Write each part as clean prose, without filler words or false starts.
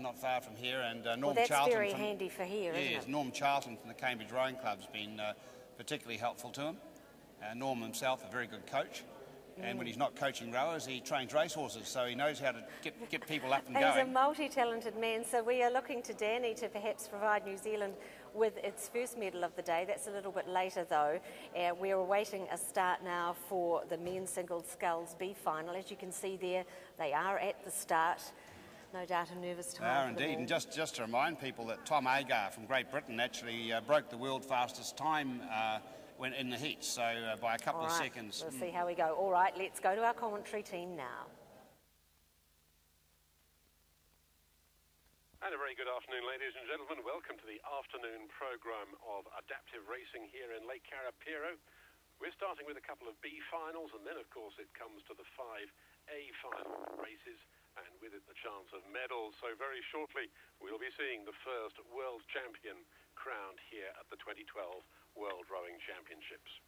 not far from here, and Norm well, that's Charlton. very handy for here, isn't it? Norm Charlton from the Cambridge Rowing Club's been particularly helpful to him. Norm himself, a very good coach. And when he's not coaching rowers, he trains racehorses, so he knows how to get people up and going. He's a multi-talented man, so we are looking to Danny to perhaps provide New Zealand with its first medal of the day. That's a little bit later, though. We're awaiting a start now for the men's single sculls B final. As you can see there, they are at the start. No doubt a nervous time. They are for them indeed, all. and just to remind people that Tom Agar from Great Britain actually broke the world fastest time when in the heats, so by a couple of seconds. We'll see how we go. All right, let's go to our commentary team now. And a very good afternoon, ladies and gentlemen. Welcome to the afternoon programme of Adaptive Racing here in Lake Carapiro. We're starting with a couple of B finals, and then, of course, it comes to the 5A final races, and with it the chance of medals. So very shortly, we'll be seeing the first world champion crowned here at the 2012 World Rowing Championships.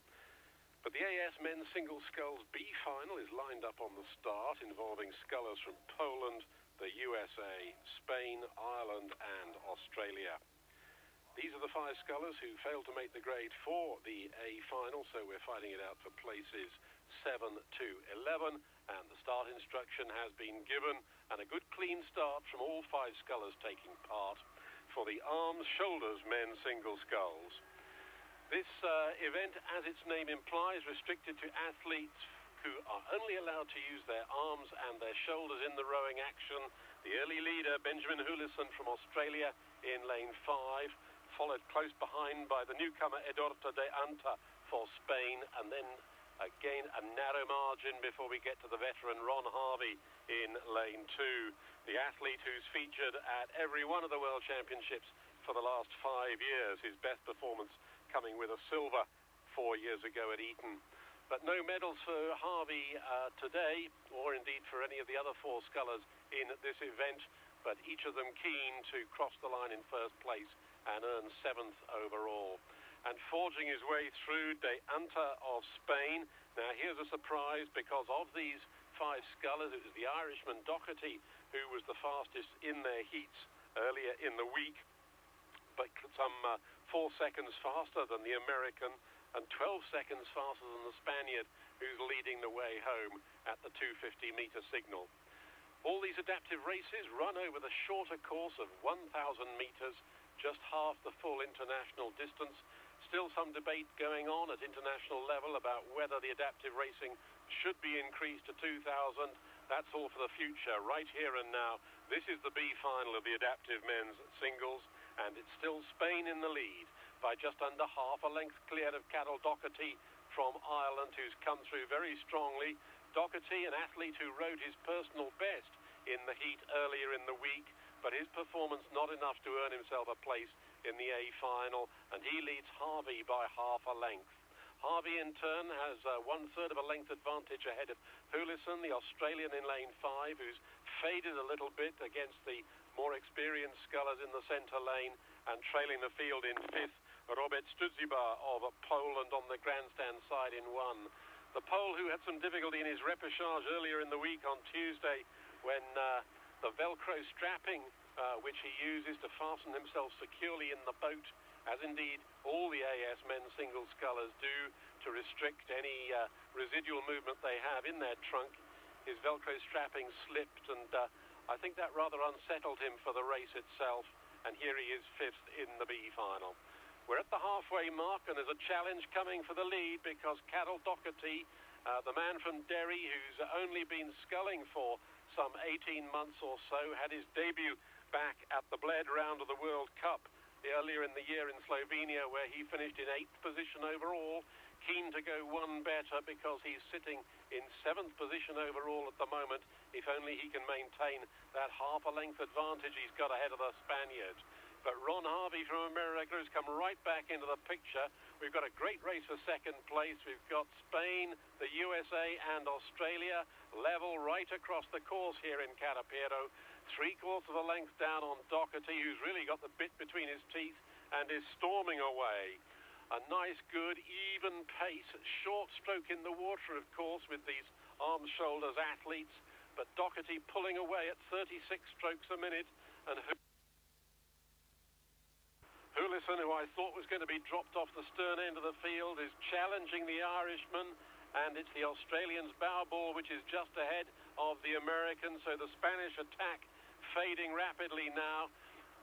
But the AS Men's Single Sculls B final is lined up on the start, involving scullers from Poland, the USA, Spain, Ireland and Australia. These are the 5 scullers who failed to make the grade for the A final, so we're fighting it out for places 7 to 11, and the start instruction has been given, and a good clean start from all 5 scullers taking part for the arms shoulders men's single sculls. This event, as its name implies, restricted to athletes who are only allowed to use their arms and their shoulders in the rowing action. The early leader, Benjamin Hulisson from Australia in lane 5, followed close behind by the newcomer Eduardo de Anta for Spain, and then again a narrow margin before we get to the veteran Ron Harvey in lane 2. The athlete who's featured at every one of the World Championships for the last 5 years, his best performance coming with a silver 4 years ago at Eton. But no medals for Harvey today, or indeed for any of the other 4 scullers in this event, but each of them keen to cross the line in first place and earn 7th overall. And forging his way through, De Anta of Spain. Now here's a surprise, because of these 5 scullers, it was the Irishman Doherty who was the fastest in their heats earlier in the week, but some 4 seconds faster than the American and 12 seconds faster than the Spaniard who's leading the way home at the 250-metre signal. All these adaptive races run over the shorter course of 1,000 metres, just half the full international distance. Still some debate going on at international level about whether the adaptive racing should be increased to 2,000. That's all for the future. Right here and now, this is the B final of the adaptive men's singles, and it's still Spain in the lead by just under half a length cleared of Carol Doherty from Ireland, who's come through very strongly. Doherty, an athlete who rode his personal best in the heat earlier in the week, but his performance not enough to earn himself a place in the A final, and he leads Harvey by half a length. Harvey, in turn, has 1/3 of a length advantage ahead of Hulisson, the Australian in lane 5, who's faded a little bit against the more experienced scullers in the centre lane, and trailing the field in 5th, Robert Studziba of Poland on the grandstand side in 1. The Pole, who had some difficulty in his repechage earlier in the week on Tuesday, when the Velcro strapping, which he uses to fasten himself securely in the boat, as indeed all the AS men's single scullers do, to restrict any residual movement they have in their trunk, his Velcro strapping slipped, and I think that rather unsettled him for the race itself, and here he is 5th in the B final. We're at the halfway mark, and there's a challenge coming for the lead, because Carol Doherty, the man from Derry, who's only been sculling for some 18 months or so, had his debut back at the Bled round of the World Cup earlier in the year in Slovenia, where he finished in 8th position overall. Keen to go one better, because he's sitting in 7th position overall at the moment, if only he can maintain that half a length advantage he's got ahead of the Spaniard. But Ron Harvey from America has come right back into the picture. We've got a great race for 2nd place. We've got Spain, the USA and Australia level right across the course here in Carapiro. 3/4 of a length down on Doherty, who's really got the bit between his teeth and is storming away. A nice, good, even pace. Short stroke in the water, of course, with these arms, shoulders athletes. But Doherty pulling away at 36 strokes a minute And Hullison, who I thought was going to be dropped off the stern end of the field, is challenging the Irishman, and it's the Australian's bow ball which is just ahead of the American, so the Spanish attack fading rapidly now.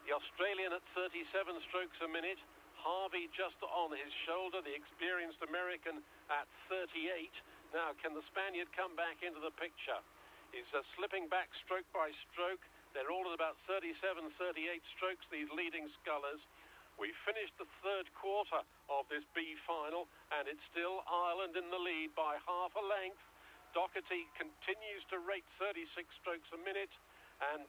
The Australian at 37 strokes a minute, Harvey just on his shoulder, the experienced American at 38. Now, can the Spaniard come back into the picture? He's slipping back stroke by stroke. They're all at about 37, 38 strokes, these leading scullers. We finished the third quarter of this B final, and it's still Ireland in the lead by half a length. Doherty continues to rate 36 strokes a minute, and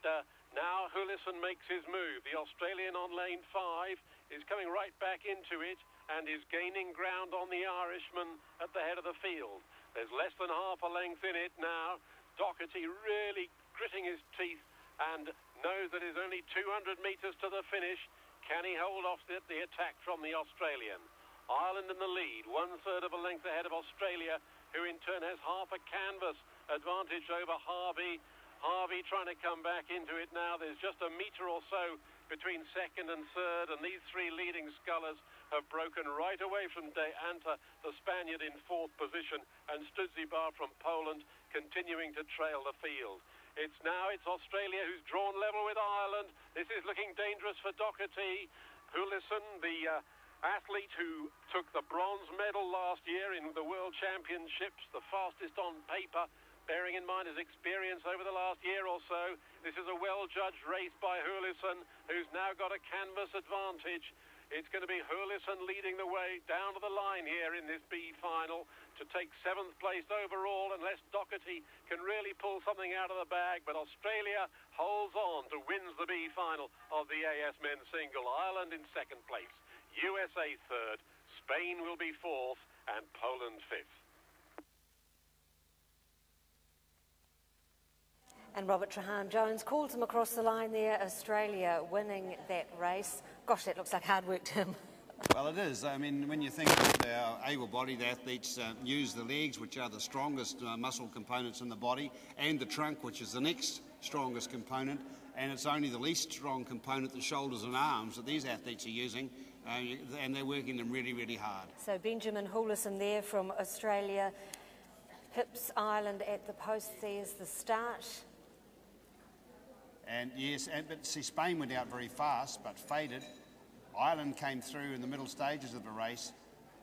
now Hullison makes his move. The Australian on lane 5 is coming right back into it and is gaining ground on the Irishman at the head of the field. There's less than half a length in it now. Doherty really gritting his teeth and knows that it's only 200 metres to the finish. Can he hold off the attack from the Australian? Ireland in the lead, 1/3 of a length ahead of Australia, who in turn has half a canvas advantage over Harvey. Harvey trying to come back into it now. There's just a metre or so between second and third, and these three leading scullers have broken right away from De Anta, the Spaniard, in fourth position, and Studzibar from Poland continuing to trail the field. It's Australia who's drawn level with Ireland. This is looking dangerous for Doherty. Hullison, the athlete who took the bronze medal last year in the World Championships, the fastest on paper, bearing in mind his experience over the last year or so. This is a well-judged race by Hullison, who's now got a canvas advantage. It's going to be Hullison leading the way down to the line here in this B final to take 7th place overall, unless Doherty can really pull something out of the bag. But Australia holds on to wins the B final of the AS men's single. Ireland in 2nd place, USA 3rd, Spain will be 4th, and Poland 5th. And Robert Trahan-Jones calls him across the line there, Australia winning that race. Gosh, that looks like hard work to him. Well, it is. I mean, when you think that our able-bodied athletes use the legs, which are the strongest muscle components in the body, and the trunk, which is the next strongest component, and it's only the least strong component, the shoulders and arms, that these athletes are using, and they're working them really, really hard. So Benjamin Hullison there from Australia. Hips Ireland at the post. There's the start. And yes, but see, Spain went out very fast but faded. Ireland came through in the middle stages of the race,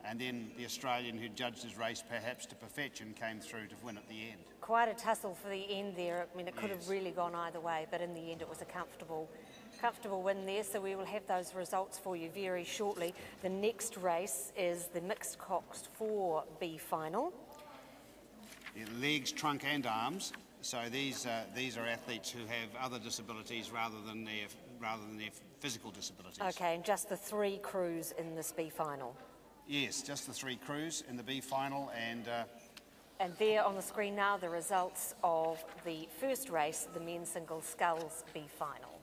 and then the Australian who judged his race perhaps to perfection came through to win at the end. Quite a tussle for the end there. I mean, it could have really gone either way, but in the end it was a comfortable win there. So we will have those results for you very shortly. The next race is the mixed cox 4B final. Legs, trunk and arms. So these are athletes who have other disabilities rather than their physical disabilities. Okay, and just the 3 crews in this B final? Yes, just the 3 crews in the B final, and there on the screen now the results of the first race, the men's single sculls B final.